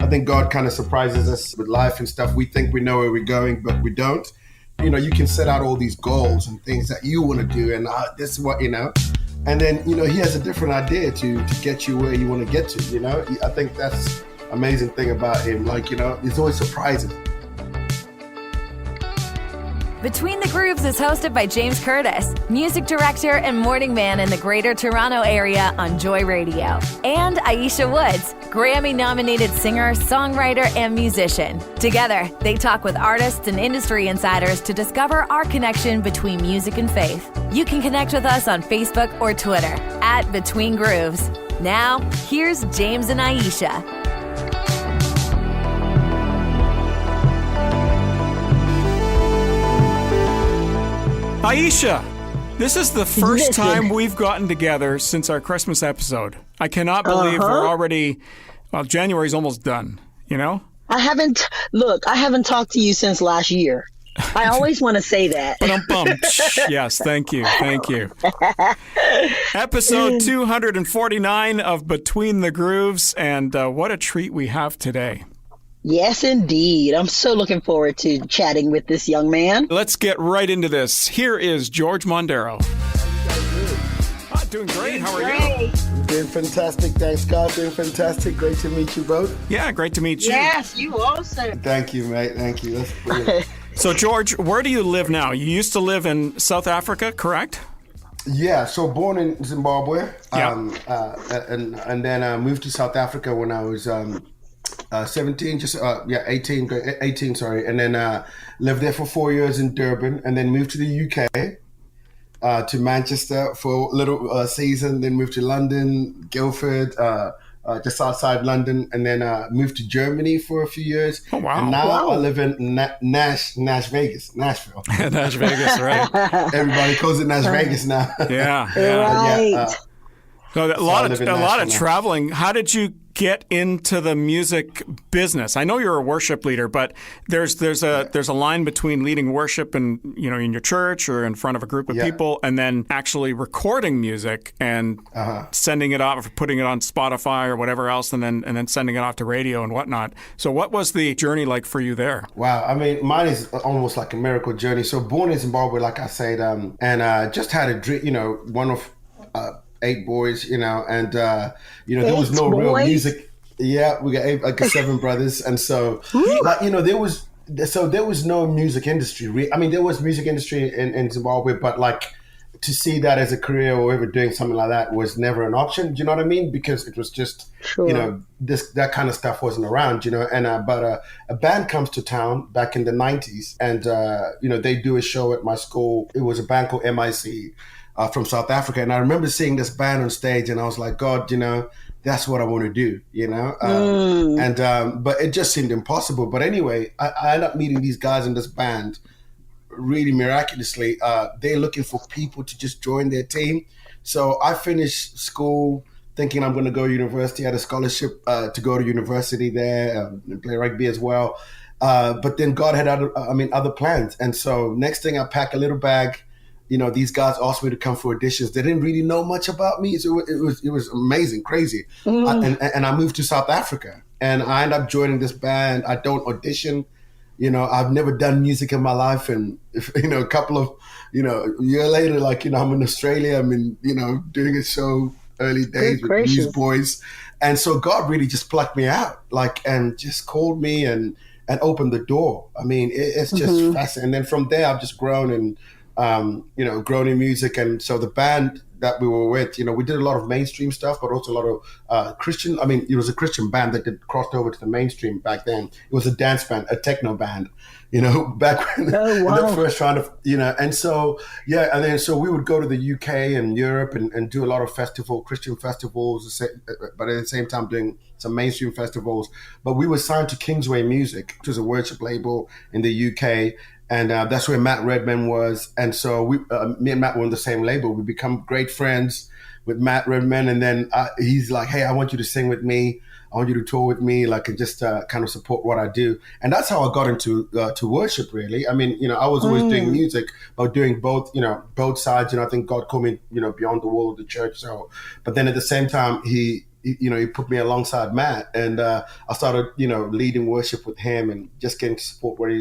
I think God kind of surprises us with life and stuff. We think we know where we're going, but we don't. You know, you can set out all these goals and things that you want to do, and this is what, and then, he has a different idea to get you where you want to get to, I think that's amazing thing about him. Like, it's always surprising. Between the Grooves is hosted by James Kurtis, music director and morning man in the Greater Toronto Area on Joy Radio, and Ayiesha Woods, Grammy-nominated singer, songwriter, and musician. Together, they talk with artists and industry insiders to discover our connection between music and faith. You can connect with us on Facebook or Twitter at Between Grooves. Now, here's James and Ayiesha. Ayiesha, this is the first time we've gotten together since our Christmas episode. I cannot believe we're already, January's almost done, I haven't talked to you since last year. I always want to say that. Yes, thank you. Episode 249 of Between the Grooves, and what a treat we have today. Yes, indeed. I'm so looking forward to chatting with this young man. Let's get right into this. Here is George Mhondera. Doing great. How are you? Doing fantastic. Thanks, God. Doing fantastic. Great to meet you both. Yeah, great to meet you. Yes, you also. Thank you, mate. Thank you. That's brilliant. So, George, where do you live now? You used to live in South Africa, correct? Yeah, so born in Zimbabwe. Yeah. And then I moved to South Africa when I was 18, sorry. And then lived there for 4 years in Durban, and then moved to the UK, to Manchester for a little season, then moved to London, Guildford, just outside London, and then moved to Germany for a few years. Oh, wow. And now I live in Nashville. Nash Vegas, right. Everybody calls it Nash Vegas now. Yeah. Right. So a lot of traveling. How did you get into the music business? I know you're a worship leader, but there's a line between leading worship and in your church or in front of a group of people, and then actually recording music and sending it off, or putting it on Spotify or whatever else, and then sending it off to radio and whatnot. So what was the journey like for you there? Wow, I mean, mine is almost like a miracle journey. So born in Zimbabwe, like I said, and just had a dream. One of 8 boys, and there was no real music. Yeah, we got 7 brothers, and so there was no music industry. I mean, there was music industry in Zimbabwe, but like to see that as a career or ever doing something like that was never an option. Do you know what I mean? Because it was just that kind of stuff wasn't around. And but a band comes to town back in the 90s, and they do a show at my school. It was a band called MIC. From South Africa. And I remember seeing this band on stage, and I was like, God, that's what I want to do, but it just seemed impossible. But anyway, I ended up meeting these guys in this band really miraculously. They're looking for people to just join their team. So I finished school thinking I'm going to go to university. I had a scholarship to go to university there and play rugby as well. But then God had other plans. And so next thing, I pack a little bag. These guys asked me to come for auditions. They didn't really know much about me. So it was amazing, crazy. And I moved to South Africa, and I ended up joining this band. I don't audition. I've never done music in my life. And, a couple of, year later, I'm in Australia. Doing a show early days with these boys. And so God really just plucked me out, and just called me and opened the door. I mean, it's just fascinating. And then from there, I've just grown and, grown in music. And so the band that we were with, we did a lot of mainstream stuff, but also a lot of Christian. I mean, it was a Christian band that crossed over to the mainstream back then. It was a dance band, a techno band, back when the first round of, and so, and then so we would go to the UK and Europe and do a lot of Christian festivals, but at the same time doing some mainstream festivals. But we were signed to Kingsway Music, which was a worship label in the UK. And that's where Matt Redman was. And so me and Matt were on the same label. We become great friends with Matt Redman. And then he's like, hey, I want you to sing with me. I want you to tour with me, and just kind of support what I do. And that's how I got into to worship, really. I mean, I was always doing music, but doing both sides. I think God called me, beyond the wall of the church. So, but then at the same time, he he put me alongside Matt, and I started, leading worship with him and just getting to support what he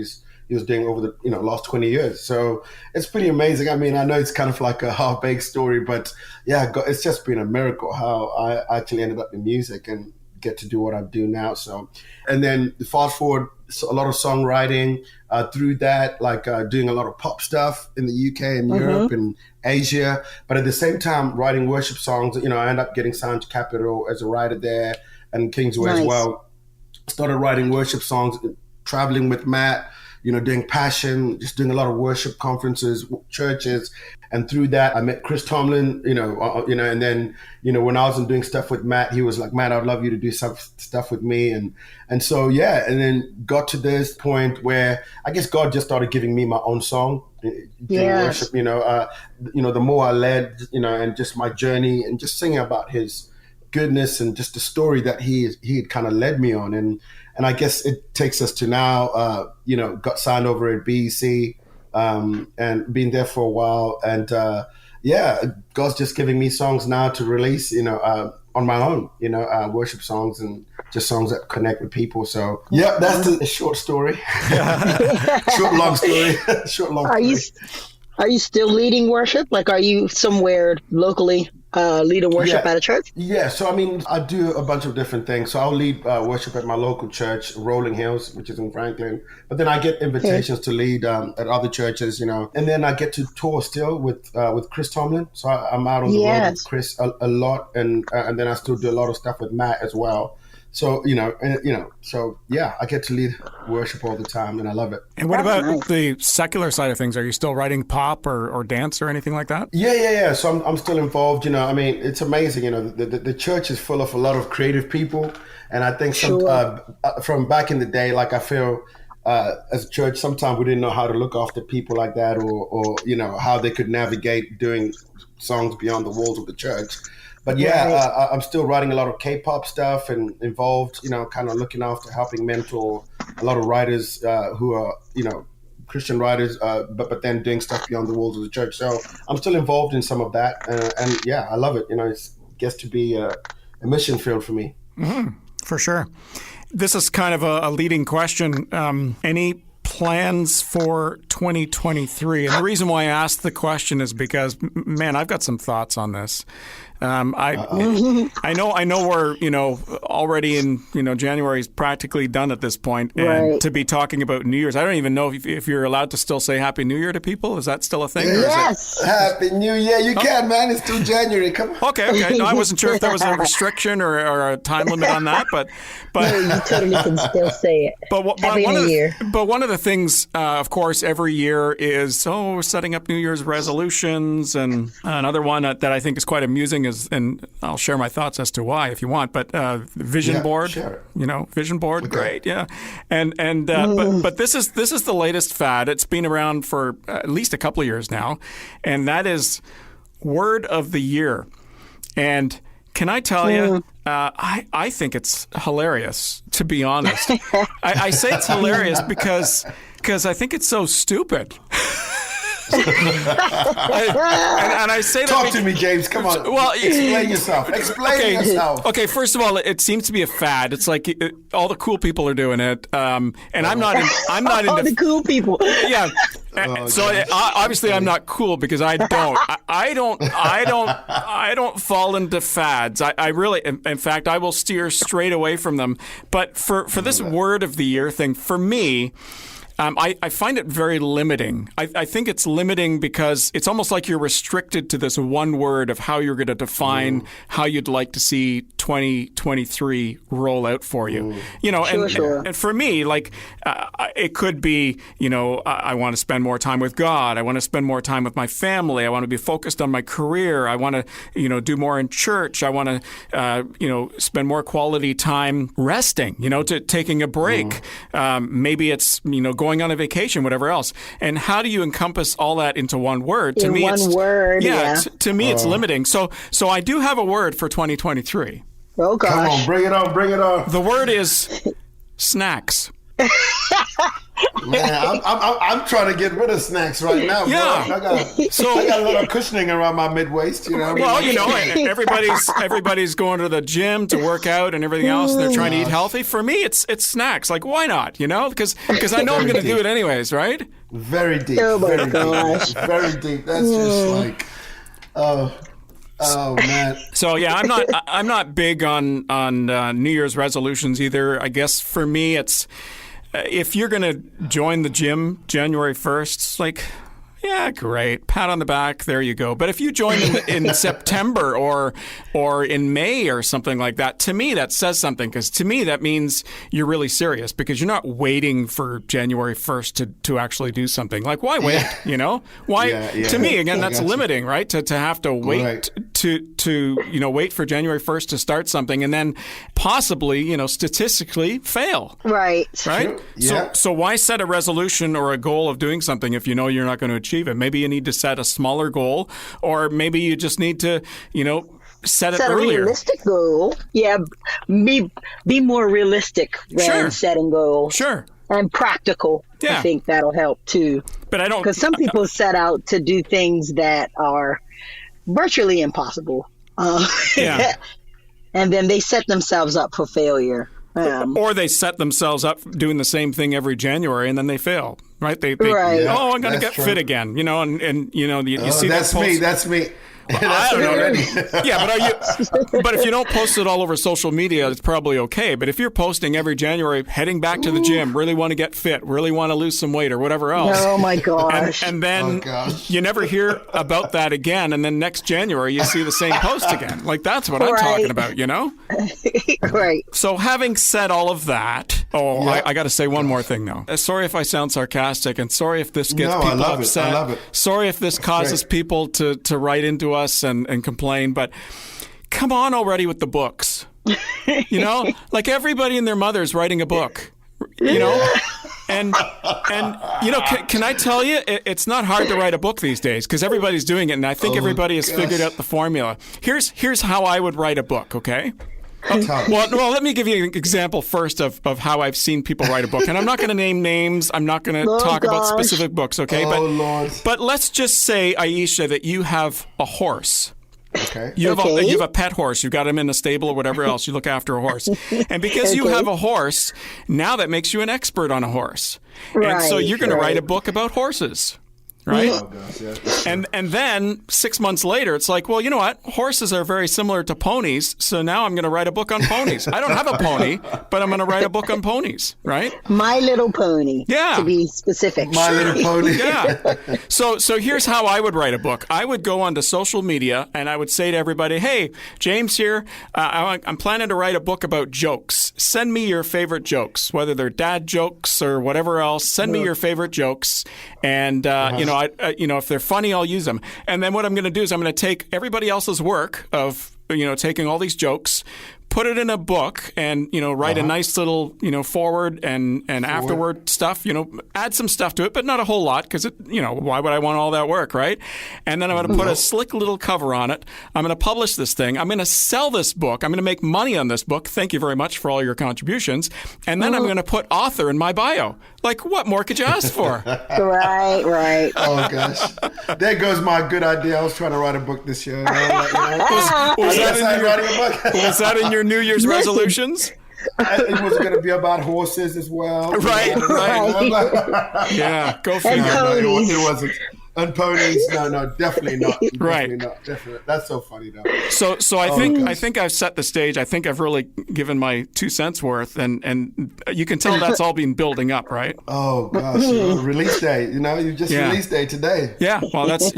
was doing over the last 20 years. So it's pretty amazing. I mean, I know it's kind of like a half-baked story, but yeah, it's just been a miracle how I actually ended up in music and get to do what I do now. So, and then fast forward, a lot of songwriting through that, like doing a lot of pop stuff in the UK and Europe and Asia. But at the same time, writing worship songs. I ended up getting signed to Capitol as a writer there and Kingsway as well. Started writing worship songs, traveling with Matt, doing Passion, just doing a lot of worship conferences, churches. And through that, I met Chris Tomlin, and then, when I was doing stuff with Matt, he was like, "Matt, I'd love you to do some stuff with me." And so, yeah, and then got to this point where I guess God just started giving me my own song, doing worship, the more I led, and just my journey and just singing about his goodness and just the story that he had kind of led me on. And I guess it takes us to now, got signed over at BEC, and been there for a while. And God's just giving me songs now to release, on my own, worship songs and just songs that connect with people. So yeah, that's the short story. Short, long story. Short, long story. Are you still leading worship? Like, are you somewhere locally leading worship at a church? Yeah. So, I mean, I do a bunch of different things. So I'll lead worship at my local church, Rolling Hills, which is in Franklin. But then I get invitations to lead at other churches, and then I get to tour still with Chris Tomlin. So I'm out on the road with Chris a lot. And then I still do a lot of stuff with Matt as well. So, so yeah, I get to lead worship all the time and I love it. And what about the secular side of things? Are you still writing pop or dance or anything like that? Yeah. So I'm still involved, I mean, it's amazing, the church is full of a lot of creative people. And I think from back in the day, like I feel as a church, sometimes we didn't know how to look after people like that or how they could navigate doing songs beyond the walls of the church. But yeah, I'm still writing a lot of K-pop stuff and involved, kind of looking after, helping mentor a lot of writers who are, Christian writers, but then doing stuff beyond the walls of the church. So I'm still involved in some of that. And yeah, I love it. It gets to be a mission field for me. Mm-hmm. For sure. This is kind of a leading question. Any plans for 2023? And the reason why I asked the question is because, man, I've got some thoughts on this. I know we're, already in, January is practically done at this point. And to be talking about New Year's, I don't even know if you're allowed to still say Happy New Year to people. Is that still a thing? Yes. Happy New Year. You can, man. It's still January. Come on. Okay. No, I wasn't sure if there was a restriction or a time limit on that, but no, you totally can still say it. Happy New Year. But one of the things, of course, every year is, setting up New Year's resolutions. And another one that I think is quite amusing is, and I'll share my thoughts as to why if you want, but vision board, sure. Vision board, great, yeah. And but this is the latest fad. It's been around for at least a couple of years now, and that is word of the year. And can I tell you, I think it's hilarious, to be honest. I say it's hilarious because I think it's so stupid. And I say that. Talk to me, James. Come on. Well, explain yourself. Explain yourself. Okay. First of all, it seems to be a fad. It's like all the cool people are doing it, and I'm not. I'm not into all the cool people. Yeah. So obviously I'm not cool because I don't fall into fads. I really, in fact, I will steer straight away from them. But for this word of the year thing, for me. I find it very limiting. I think it's limiting because it's almost like you're restricted to this one word of how you're going to define how you'd like to see 2023 roll out for you. And for me, like it could be, I want to spend more time with God. I want to spend more time with my family. I want to be focused on my career. I want to, do more in church. I want to, spend more quality time resting, to taking a break. Maybe it's, going on a vacation, whatever else. And how do you encompass all that into one word? To me, it's limiting. So I do have a word for 2023. Oh gosh. Come on, bring it on. The word is snacks. Man, I'm trying to get rid of snacks right now, bro. Yeah. I got a little cushioning around my mid waist, you know. Well, you know, everybody's going to the gym to work out and everything else, and they're trying to eat healthy. For me, it's snacks. Like, why not? You know, because I know I'm going to do it anyways, right? Very deep. Oh my very gosh. deep. Very deep. That's just like, oh man. So yeah, I'm not big on New Year's resolutions either. I guess for me, it's if you're going to join the gym January 1st, it's like, yeah, great. Pat on the back. There you go. But if you join in September or in May or something like that, to me, that says something. Because to me, that means you're really serious because you're not waiting for January 1st to actually do something. Like, why wait? Yeah. You know? Why? Yeah. To me, again, that's gotcha. limiting, right? To have to wait Right. to wait for January 1st to start something and then possibly, statistically fail. Right. Right? Sure. Yeah. So why set a resolution or a goal of doing something if you know you're not going to achieve it? Maybe you need to set a smaller goal, or maybe you just need to, set it Set a earlier. realistic goal. Yeah. Be more realistic than Sure. setting goals. Sure. And practical. Yeah. I think that'll help too. But I don't. Because some people set out to do things that are virtually impossible. Yeah. And then they set themselves up for failure. Or they set themselves up doing the same thing every January and then they fail, right? They Right. I'm going to That's get true. fit again, and you see That's that me. post- That's me. I That's don't me know. already. Yeah, but if you don't post it all over social media, it's probably okay. But if you're posting every January, heading back to the gym, really want to get fit, really want to lose some weight or whatever else. Oh my gosh. And then Oh, gosh. you never hear about that again. And then next January, you see the same post again. Like, that's what I'm Right. talking about, you know? Right. So having said all of that, Yeah. I got to say one more thing, though. Sorry if I sound sarcastic, and sorry if this gets No, I people love it. upset. I love it. Sorry if this causes great. people to write into us and complain, but come on already with the books. Like everybody and their mother's writing a book, And can I tell you, it's not hard to write a book these days because everybody's doing it, and I think everybody has figured out the formula. Here's how I would write a book, okay? Well, let me give you an example first of how I've seen people write a book. And I'm not going to name names. I'm not going to talk about specific books, okay? Lord. But let's just say, Ayiesha, that you have a horse. Okay. You have a pet horse. You've got him in a stable or whatever else. You look after a horse. And because you have a horse, now that makes you an expert on a horse. And so you're going to write a book about horses. Right? Oh, gosh, yeah. And then 6 months later, it's like, well, you know what? Horses are very similar to ponies, so now I'm going to write a book on ponies. I don't have a pony, but I'm going to write a book on ponies, right? My Little Pony. Yeah. To be specific. My Little Pony. Yeah. So here's how I would write a book. I would go onto social media and I would say to everybody, hey, James here. I'm planning to write a book about jokes. Send me your favorite jokes, whether they're dad jokes or whatever else. Send me your favorite jokes. And, if they're funny, I'll use them. And then what I'm going to do is I'm going to take everybody else's work of, taking all these jokes, put it in a book and, write a nice little, forward and afterward stuff, add some stuff to it, but not a whole lot because, why would I want all that work, right? And then I'm going to put a slick little cover on it. I'm going to publish this thing. I'm going to sell this book. I'm going to make money on this book. Thank you very much for all your contributions. And then I'm going to put author in my bio. Like, what more could you ask for? Right. Oh, gosh. There goes my good idea. I was trying to write a book this year. Was that in your New Year's resolutions? It was going to be about horses as well. Right. Yeah, go for it. It wasn't. And ponies? No, definitely not. Right. Definitely not. Definitely. That's so funny, though. So I think I've set the stage. I think I've really given my 2 cents worth, and you can tell that's all been building up, right? Oh gosh, release day. You just release day today. Yeah. Well, that's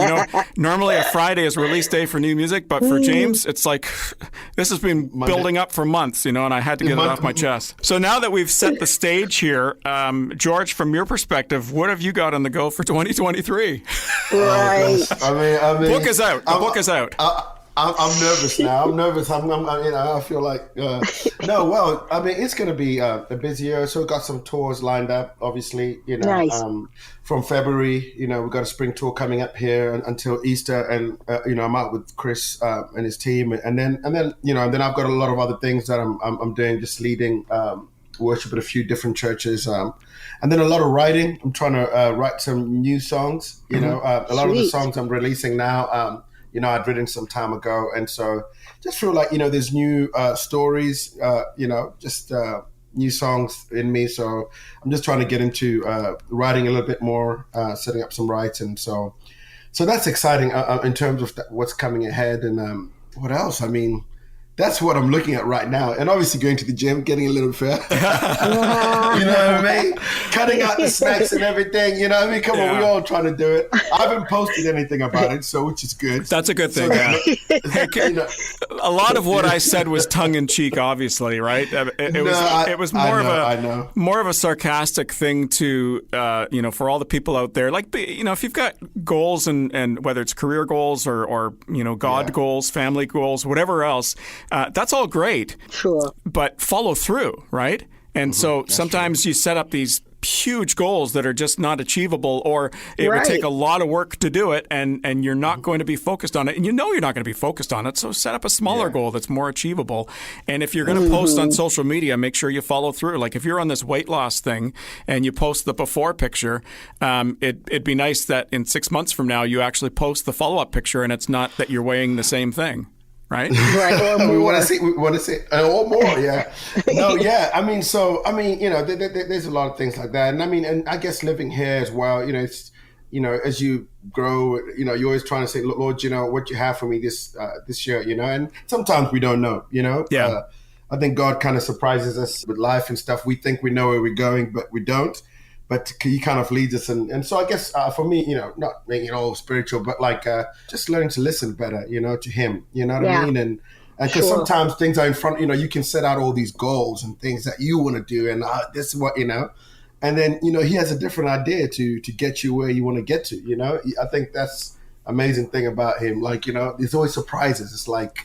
normally a Friday is release day for new music, but for James, it's like this has been building up for months, and I had to get it off my chest. So now that we've set the stage here, George, from your perspective, what have you got on the go for 2023? Right. I mean, book is out. The book is out. I'm nervous now. I'm nervous. I feel like it's going to be a busy year. So we've got some tours lined up. Obviously, Nice. From February, we've got a spring tour coming up here until Easter, and I'm out with Chris and his team, and then I've got a lot of other things that I'm doing, just leading worship at a few different churches. And then a lot of writing. I'm trying to write some new songs. A lot of the songs I'm releasing now, I'd written some time ago. And so just feel like, there's new stories, new songs in me. So I'm just trying to get into writing a little bit more, setting up some rights. And so that's exciting in terms of what's coming ahead. And what else? I mean, that's what I'm looking at right now. And obviously going to the gym, getting a little fit. You know what I mean? Cutting out the snacks and everything. You know what I mean? Come on, we're all trying to do it. I haven't posted anything about it, so which is good. That's a good thing, A lot of what I said was tongue-in-cheek, obviously, right? It was more of a sarcastic thing to, for all the people out there. Like, if you've got goals and whether it's career goals or God goals, family goals, whatever else, that's all great. Sure. But follow through, right? And so sometimes you set up these huge goals that are just not achievable, or it would take a lot of work to do it, and you're not going to be focused on it. And you're not going to be focused on it, so set up a smaller goal that's more achievable. And if you're going to post on social media, make sure you follow through. Like if you're on this weight loss thing and you post the before picture, it'd be nice that in 6 months from now you actually post the follow-up picture and it's not that you're weighing the same thing. Right? Right. We want to see, or more, yeah. No, yeah. I mean, there's a lot of things like that. And I guess living here as well, it's, as you grow, you're always trying to say, Lord, what you have for me this year, and sometimes we don't know, Yeah. I think God kind of surprises us with life and stuff. We think we know where we're going, but we don't. But he kind of leads us. And so I guess for me, not making it all spiritual, but like just learning to listen better, to him, you know what I mean? And because sometimes things are in front, you can set out all these goals and things that you want to do. And this is what, and then, he has a different idea to get you where you want to get to, I think that's amazing thing about him. Like, there's always surprises. It's like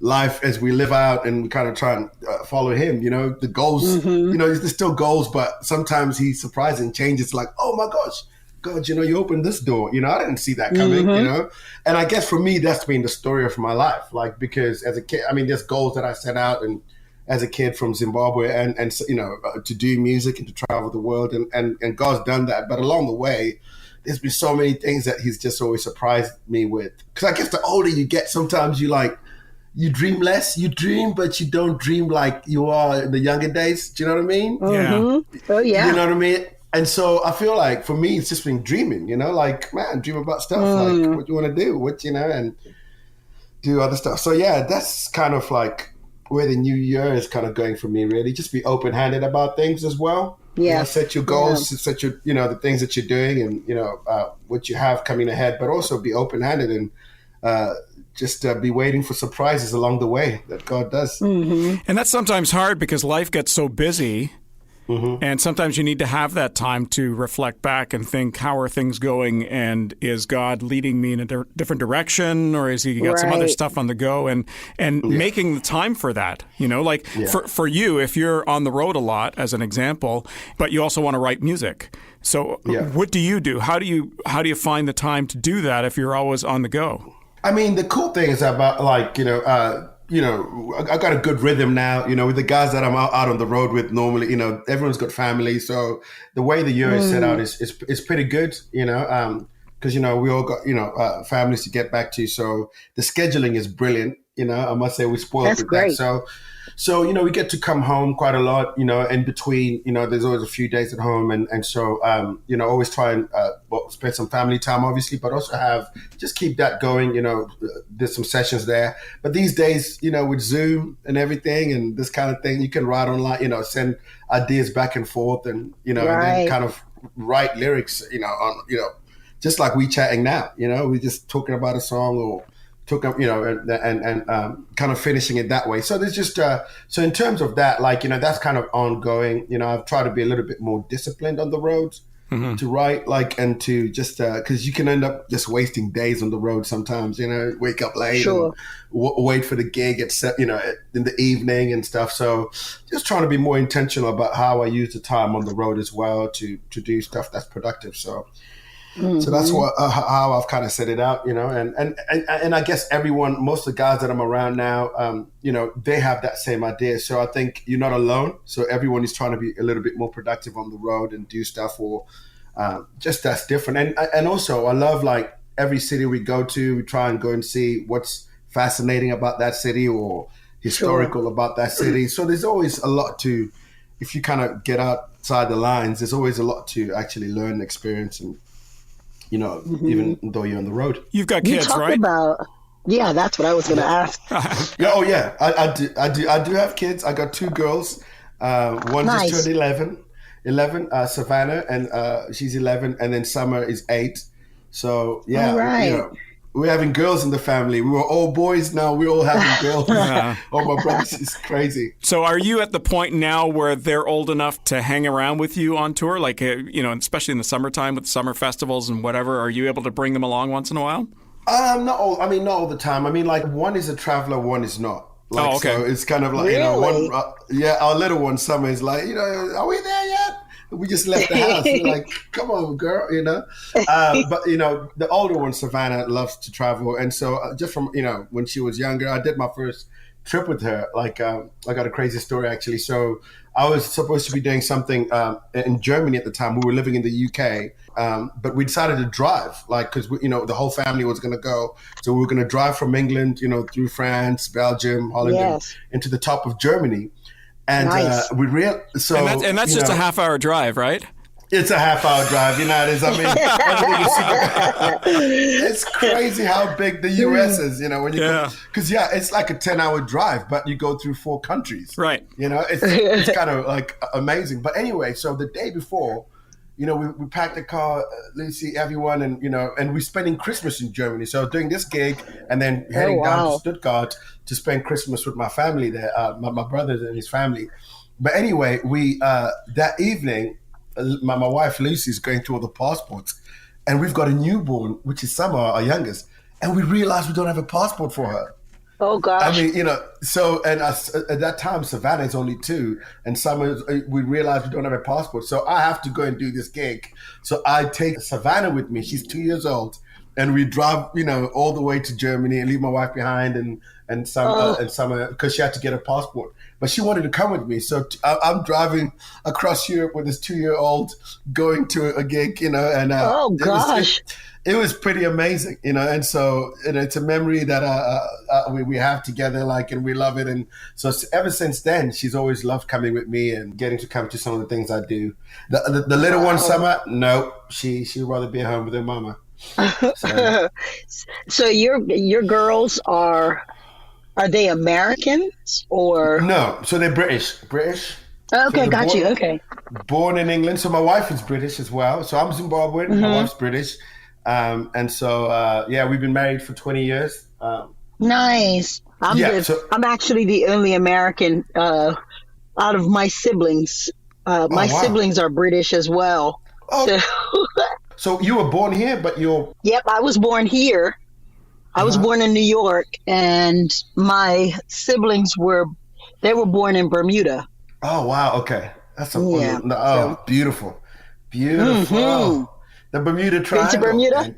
life as we live out and we kind of try and follow him, the goals, there's still goals, but sometimes he's surprised and changes like, oh my gosh, God, you opened this door, I didn't see that coming, and I guess for me, that's been the story of my life. Like, because as a kid, there's goals that I set out and as a kid from Zimbabwe and to do music and to travel the world and God's done that. But along the way, there's been so many things that he's just always surprised me with. Because I guess the older you get, sometimes you dream less. You dream, but you don't dream like you are in the younger days. Do you know what I mean? Yeah. Oh, yeah. You know what I mean? And so I feel like for me, it's just been dreaming, like, man, dream about stuff, like what you want to do, and do other stuff. So yeah, that's kind of like where the new year is kind of going for me, really. Just be open-handed about things as well. Yeah. Set your goals, set your, the things that you're doing and, what you have coming ahead, but also be open-handed and, just be waiting for surprises along the way that God does. And that's sometimes hard because life gets so busy. And sometimes you need to have that time to reflect back and think, how are things going? And is God leading me in a different direction? Or is he got some other stuff on the go? And making the time for that, for you, if you're on the road a lot, as an example, but you also want to write music. So what do you do? How do you find the time to do that if you're always on the go? The cool thing is about like, I got a good rhythm now, with the guys that I'm out on the road with normally, everyone's got family. So the way the year is set out is pretty good, because, we all got, families to get back to. So the scheduling is brilliant. I must say we spoiled with that. So, we get to come home quite a lot, in between, there's always a few days at home. And so, always try and spend some family time, obviously, but also just keep that going. There's some sessions there. But these days, with Zoom and everything and this kind of thing, you can write online, send ideas back and forth and, and then kind of write lyrics, on, just like we chatting now, we're just talking about a song or and kind of finishing it that way. So there's just, so in terms of that, like, that's kind of ongoing. I've tried to be a little bit more disciplined on the road to write, like, and to just, because you can end up just wasting days on the road sometimes, wake up late and wait for the gig at, in the evening and stuff. So just trying to be more intentional about how I use the time on the road as well to do stuff that's productive. So So that's what how I've kind of set it out, and I guess most of the guys that I'm around now, they have that same idea. So I think you're not alone. So everyone is trying to be a little bit more productive on the road and do stuff, or just that's different. And also I love, like, every city we go to, we try and go and see what's fascinating about that city or historical about that city. So there's always a lot to, if you kind of get outside the lines, there's always a lot to actually learn and experience, and even though you're on the road. You've got kids, right? Yeah, that's what I was going to ask. I do have kids. I got 2 girls. One just turned 11, Savannah, and she's 11, and then Summer is 8. So yeah, all right. We're having girls in the family. We were all boys, now we're all having girls. Oh, my brothers, it's crazy. So are you at the point now where they're old enough to hang around with you on tour? Like, especially in the summertime with summer festivals and whatever, are you able to bring them along once in a while? Not all the time. I mean, like, one is a traveler, one is not. Like, okay. So it's kind of like, really? Our little one, Summer, is like, are we there yet? We just left the house. We're like, come on, girl, But, the older one, Savannah, loves to travel. And so just from, when she was younger, I did my first trip with her. Like, I got a crazy story, actually. So I was supposed to be doing something in Germany at the time. We were living in the UK, but we decided to drive, like, because, the whole family was going to go. So we were going to drive from England, through France, Belgium, Holland, into the top of Germany. And nice. And that's just a half-hour drive, right? It's a half-hour drive. You know how it is. I mean, it's crazy how big the U.S. is. When you because it's like a 10-hour drive, but you go through 4 countries. Right. It's kind of like amazing. But anyway, so the day before, we packed the car, Lucy, everyone, and and we're spending Christmas in Germany. So doing this gig and then heading down to Stuttgart to spend Christmas with my family there, my brother and his family. But anyway, we that evening, my wife Lucy is going through all the passports, and we've got a newborn, which is Summer, our youngest, and we realized we don't have a passport for her. Oh gosh! I mean, so and at that time Savannah is only 2, and Summer, we realized we don't have a passport, so I have to go and do this gig. So I take Savannah with me. She's 2 years old, and we drive, all the way to Germany and leave my wife behind, and Summer, because she had to get a passport, but she wanted to come with me. So I'm driving across Europe with this 2-year-old going to a gig, and oh gosh. It was pretty amazing, and so it's a memory that we have together, like, and we love it. And so ever since then, she's always loved coming with me and getting to come to some of the things I do. The little one, Summer, no, she'd rather be at home with her mama. So your girls are they Americans or? No, so they're British. Okay, so got you. Okay. Born in England, so my wife is British as well. So I'm Zimbabwean, my wife's British. And so, we've been married for 20 years. Nice. I'm actually the only American out of my siblings. My siblings are British as well. Oh. So you were born here, but you're... Yep, I was born here. I was born in New York, and my siblings were born in Bermuda. Oh, wow. Okay. That's beautiful. Beautiful. Mm-hmm. The Bermuda Triangle. Been to Bermuda?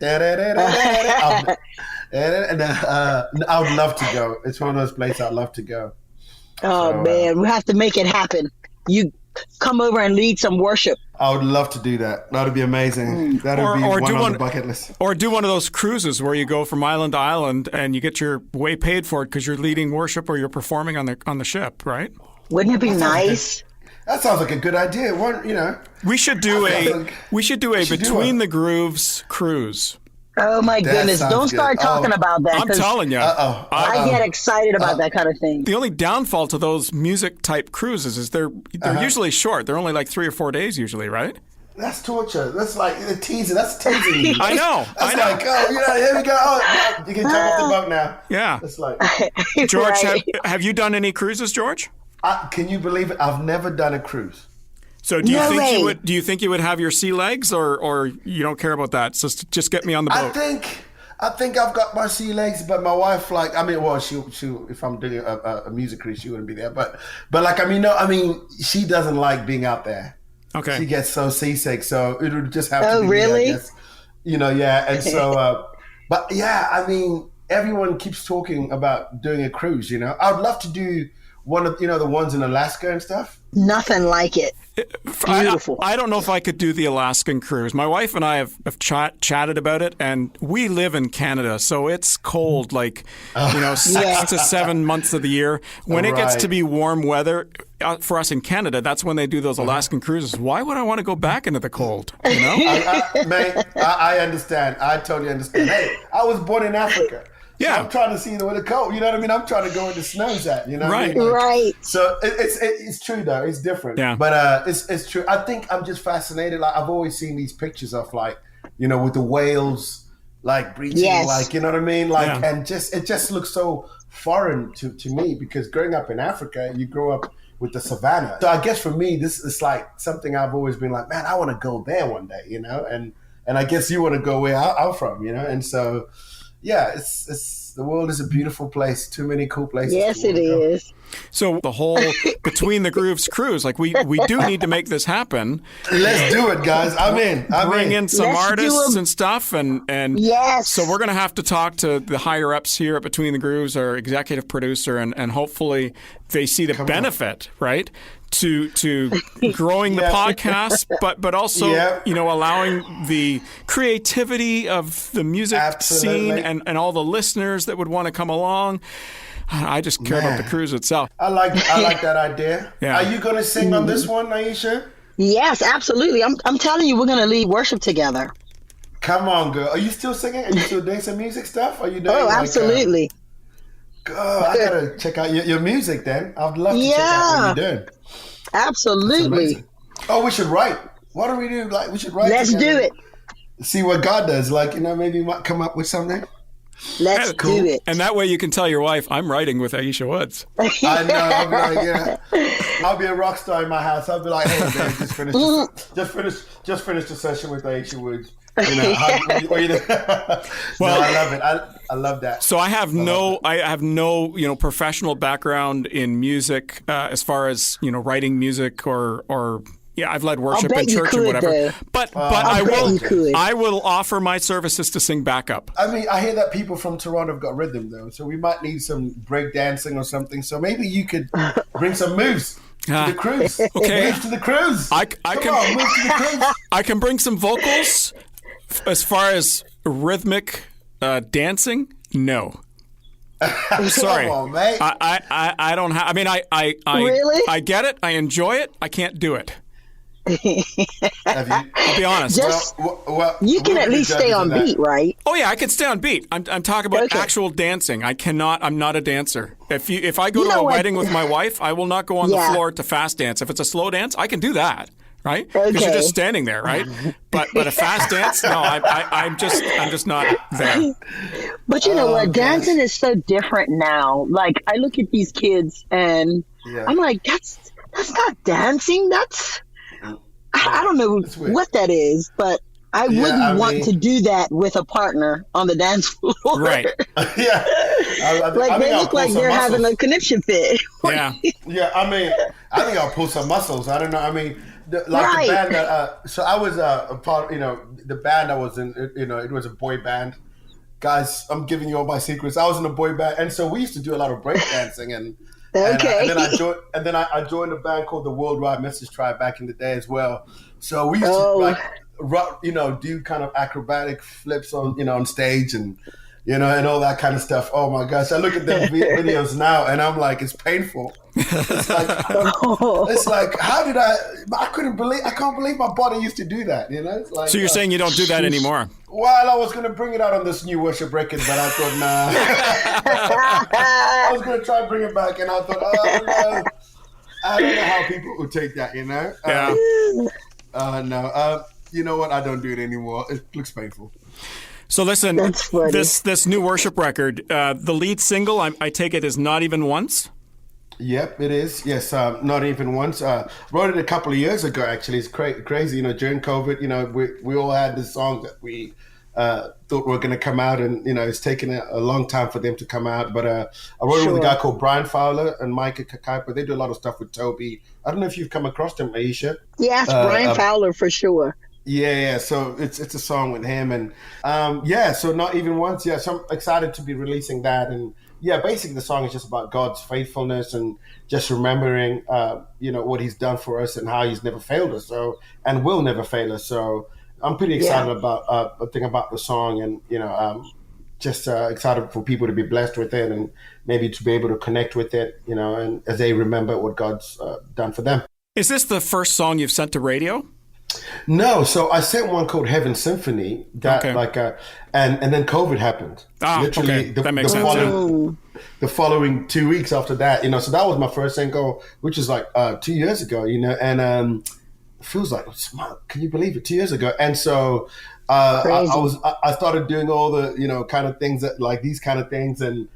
I would love to go. It's one of those places I'd love to go. Oh, so, man. We have to make it happen. You come over and lead some worship. I would love to do that. That would be amazing. That would be one on the bucket list. Or do one of those cruises where you go from island to island and you get your way paid for it because you're leading worship or you're performing on the ship, right? Wouldn't it be nice? That sounds like a good idea. We should do a Between the Grooves cruise. Oh my goodness! Don't start talking about that. I'm telling you, I get excited about that kind of thing. The only downfall to those music type cruises is they're usually short. They're only like 3 or 4 days usually, right? That's torture. That's like the teasing. That's teasing. I know. That's like, here we go. Oh, you can jump off the boat now. Yeah. It's like, George, have you done any cruises, George? Can you believe it? I've never done a cruise. So do you think you would have your sea legs, or you don't care about that? So just get me on the boat. I think I've got my sea legs, but my wife, she if I'm doing a music cruise, she wouldn't be there. But she doesn't like being out there. Okay. She gets so seasick, so it would just have to be really? me, I guess. Yeah. And so, but yeah, I mean, everyone keeps talking about doing a cruise, I would love to do one of, the ones in Alaska and stuff. Nothing like it. Beautiful. I don't know if I could do the Alaskan cruise. My wife and I have chatted about it, and we live in Canada, so it's cold, 6 to 7 months of the year. When it gets to be warm weather, for us in Canada, that's when they do those Alaskan cruises. Why would I want to go back into the cold? I understand. I totally understand. Hey, I was born in Africa. Yeah, so I'm trying to see where the cold. You know what I mean? I'm trying to go where the snow's at. Right, right. So it's true though. It's different. Yeah. But it's true. I think I'm just fascinated. Like I've always seen these pictures of with the whales breaching, you know what I mean? And it just looks so foreign to me because growing up in Africa, you grow up with the savannah. So I guess for me, this is something I've always been like, man, I want to go there one day, and I guess you want to go where I'm from, and so. Yeah, it's the world is a beautiful place. Too many cool places. Yes, it is. So the whole Between the Grooves cruise, we do need to make this happen. Let's do it, guys. I'm in. Bring in some artists and stuff, and yes. So we're going to have to talk to the higher ups here at Between the Grooves, our executive producer, and hopefully they see the benefit, right? To growing the podcast, but also allowing the creativity of the music scene and all the listeners that would want to come along. I just care about the cruise itself. I like that idea. Yeah. Are you going to sing on this one, Ayiesha? Yes, absolutely. I'm telling you, we're going to lead worship together. Come on, girl. Are you still singing? Are you still doing some music stuff? Are you doing? Oh, absolutely. God, I gotta check out your music then. I'd love to check out what you're doing. Absolutely. Oh, we should write. What do we do? We should write. Let's do it. See what God does. Maybe we might come up with something. Let's do it. And that way you can tell your wife, I'm writing with Ayiesha Woods. I know. I'll be I'll be a rock star in my house. I'll be like, hey, babe, just finish the session with Ayiesha Woods. Well, I love it. I love that. So I have no professional background in music as far as writing music or I've led worship in church and whatever. But I will offer my services to sing backup. I mean, I hear that people from Toronto have got rhythm though, so we might need some break dancing or something. So maybe you could bring some moves. To the cruise. Okay. Move to the cruise. Move to the cruise. I can bring some vocals. As far as rhythmic dancing, no. I'm sorry. Come on, mate. I don't have. I mean, Really? I get it. I enjoy it. I can't do it. I'll be honest. You can at least stay on beat, right? Oh yeah, I can stay on beat. I'm talking about actual dancing. I cannot. I'm not a dancer. If I go to a wedding with my wife, I will not go on the floor to fast dance. If it's a slow dance, I can do that. Right? Because you're just standing there, right? But a fast dance, no, I'm just not there. But you know what? Dancing is so different now. I look at these kids and I'm like, that's not dancing. I don't know what that is, but I wouldn't want to do that with a partner on the dance floor. Right. Yeah. They look like they're having a conniption fit. Yeah. Yeah. I mean, I think I'll pull some muscles. I don't know. I mean, the band that, so I was a part, the band I was in, it was a boy band. Guys, I'm giving you all my secrets. I was in a boy band. And so we used to do a lot of break dancing and then I joined a band called the Worldwide Message Tribe back in the day as well. So we used to do kind of acrobatic flips on stage and and all that kind of stuff. Oh my gosh, I look at them videos now and I'm like, it's painful. It's like how did I can't believe my body used to do that. It's like, so you're saying you don't do that anymore? Well, I was going to bring it out on this new worship record, but I thought, nah. I was going to try and bring it back, and I thought, no. I don't know how people would take that, Yeah. No. You know what? I don't do it anymore. It looks painful. So listen, this new worship record, the lead single, I take it, is Not Even Once? Yep, it is. Yes, Not Even Once. Wrote it a couple of years ago, actually. It's crazy, during COVID, we all had this song that we thought were going to come out, and, it's taken a long time for them to come out. But I wrote it with a guy called Brian Fowler and Micah Kakaipa. They do a lot of stuff with Toby. I don't know if you've come across them, Ayiesha. Yes, Brian Fowler for sure. Yeah. So it's a song with him, and so Not Even Once. Yeah, so I'm excited to be releasing that, and basically the song is just about God's faithfulness and just remembering, what He's done for us and how He's never failed us, and will never fail us. So I'm pretty excited about the song, and just excited for people to be blessed with it, and maybe to be able to connect with it, and as they remember what God's done for them. Is this the first song you've sent to radio? No, so I sent one called Heaven Symphony and then COVID happened. Literally, that makes sense. The following 2 weeks after that, so that was my first single, which is like 2 years ago, and it feels like, can you believe it? 2 years ago, and so I started doing all the kind of things that like these kind of things, and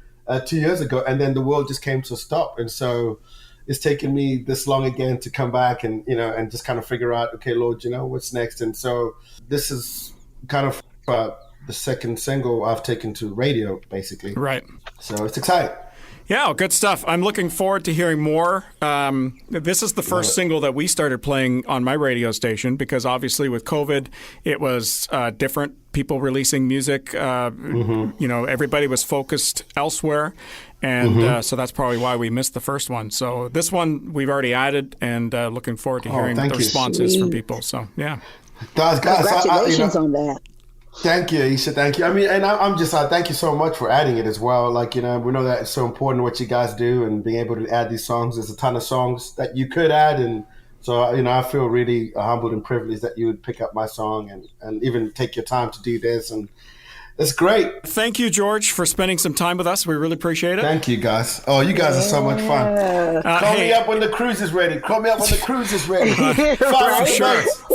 2 years ago, and then the world just came to a stop, and so it's taken me this long again to come back and and just kind of figure out, okay, Lord, what's next, and so this is kind of the second single I've taken to radio, basically. Right. So it's exciting. Yeah, good stuff. I'm looking forward to hearing more. This is the first single that we started playing on my radio station because obviously with COVID, it was different. People releasing music, everybody was focused elsewhere. And so that's probably why we missed the first one. So this one we've already added, and looking forward to hearing the responses from people. So, yeah. Guys, congratulations on that. Thank you, Ayiesha. Thank you. I mean, and I'm just thank you so much for adding it as well. Like, we know that it's so important what you guys do, and being able to add these songs. There's a ton of songs that you could add, and so I feel really humbled and privileged that you would pick up my song and even take your time to do this, and it's great. Thank you, George, for spending some time with us. We really appreciate it. Thank you, guys. Oh, you guys are so much fun. Call me up when the cruise is ready. Call me up when the cruise is ready.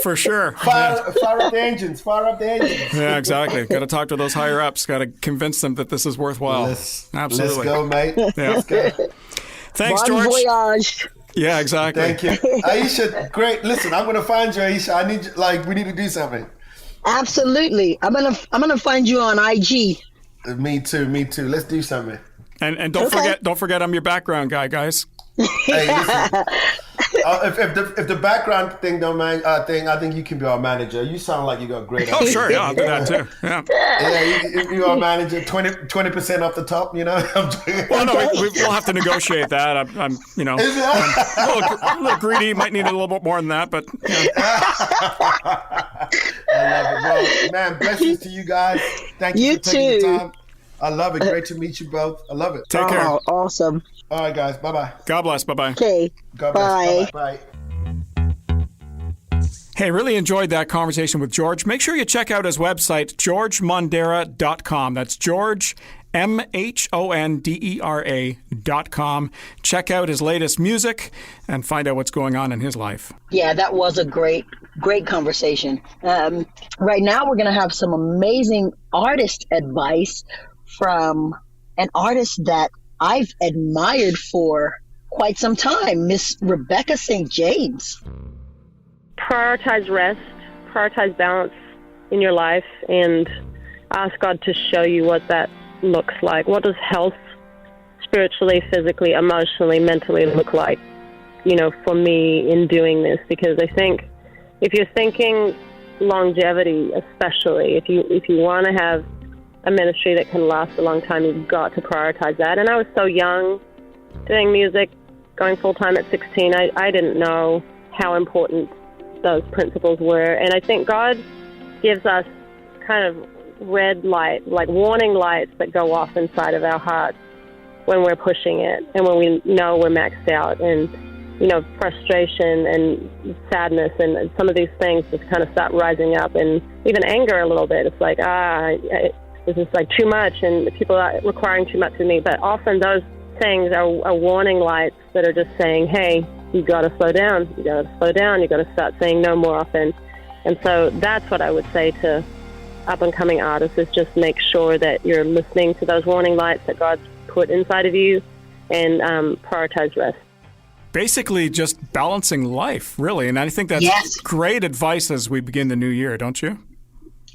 For sure. Fire up the engines. Yeah, exactly. Got to talk to those higher ups. Got to convince them that this is worthwhile. Absolutely. Let's go, mate. Yeah. Let's go. Thanks, Bon George. voyage. Yeah, exactly. Thank you. Ayiesha, great. Listen, I'm going to find you, Ayiesha. I need we need to do something. Absolutely. I'm gonna find you on IG. Me too. Let's do something. And don't forget I'm your background guy, guys. Hey, listen. If the background thing don't mind I think you can be our manager. You sound like you got great. Oh, sure, yeah, I'll do that too. Yeah. Yeah, you're our manager. 20% off the top. Well, no, we'll have to negotiate that. I'm a little greedy. Might need a little bit more than that, but. I love it. Well, man, blessings to you guys. Thank you for taking the time. I love it. Great to meet you both. I love it. Take care. Awesome. All right, guys. Bye-bye. God bless. Bye-bye. Okay. God bless. Bye. Hey, really enjoyed that conversation with George. Make sure you check out his website, georgemhondera.com. That's George, MHONDERA.com. Check out his latest music and find out what's going on in his life. Yeah, that was a great conversation. Right now, we're going to have some amazing artist advice from an artist that I've admired for quite some time, Miss Rebecca St. James. Prioritize rest, prioritize balance in your life, and ask God to show you what that looks like. What does health, spiritually, physically, emotionally, mentally look like, for me in doing this? Because I think if you're thinking longevity, especially, if you want to have a ministry that can last a long time, you've got to prioritize that. And I was so young, doing music, going full-time at 16. I didn't know how important those principles were. And I think God gives us kind of red light, like warning lights that go off inside of our hearts when we're pushing it and when we know we're maxed out, and frustration and sadness and some of these things just kind of start rising up, and even anger a little bit. It's like, this is like too much and people are requiring too much of me. But often those things are warning lights that are just saying, hey, you got to slow down. You got to slow down. You got to start saying no more often. And so that's what I would say to up-and-coming artists, is just make sure that you're listening to those warning lights that God's put inside of you, and prioritize rest. Basically just balancing life, really. And I think that's great advice as we begin the new year, don't you?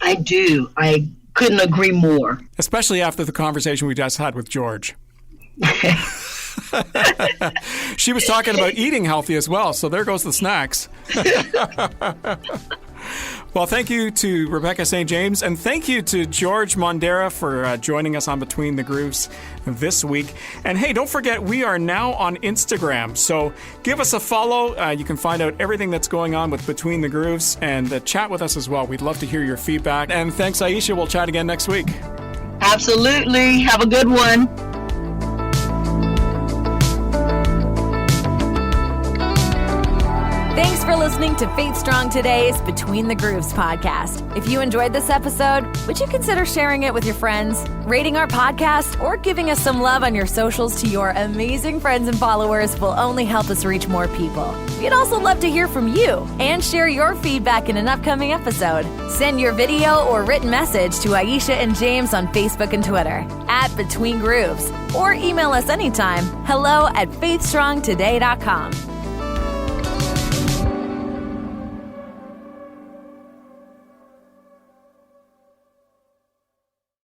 I do. I couldn't agree more. Especially after the conversation we just had with George. She was talking about eating healthy as well, so there goes the snacks. Well, thank you to Rebecca St. James, and thank you to George Mhondera for joining us on Between the Grooves this week. And hey, don't forget, we are now on Instagram, so give us a follow. You can find out everything that's going on with Between the Grooves and chat with us as well. We'd love to hear your feedback. And thanks, Ayiesha. We'll chat again next week. Absolutely. Have a good one. Thanks for listening to Faith Strong Today's Between the Grooves podcast. If you enjoyed this episode, would you consider sharing it with your friends, rating our podcast, or giving us some love on your socials to your amazing friends and followers will only help us reach more people. We'd also love to hear from you and share your feedback in an upcoming episode. Send your video or written message to Ayiesha and James on Facebook and Twitter @Between Grooves, or email us anytime, hello@faithstrongtoday.com.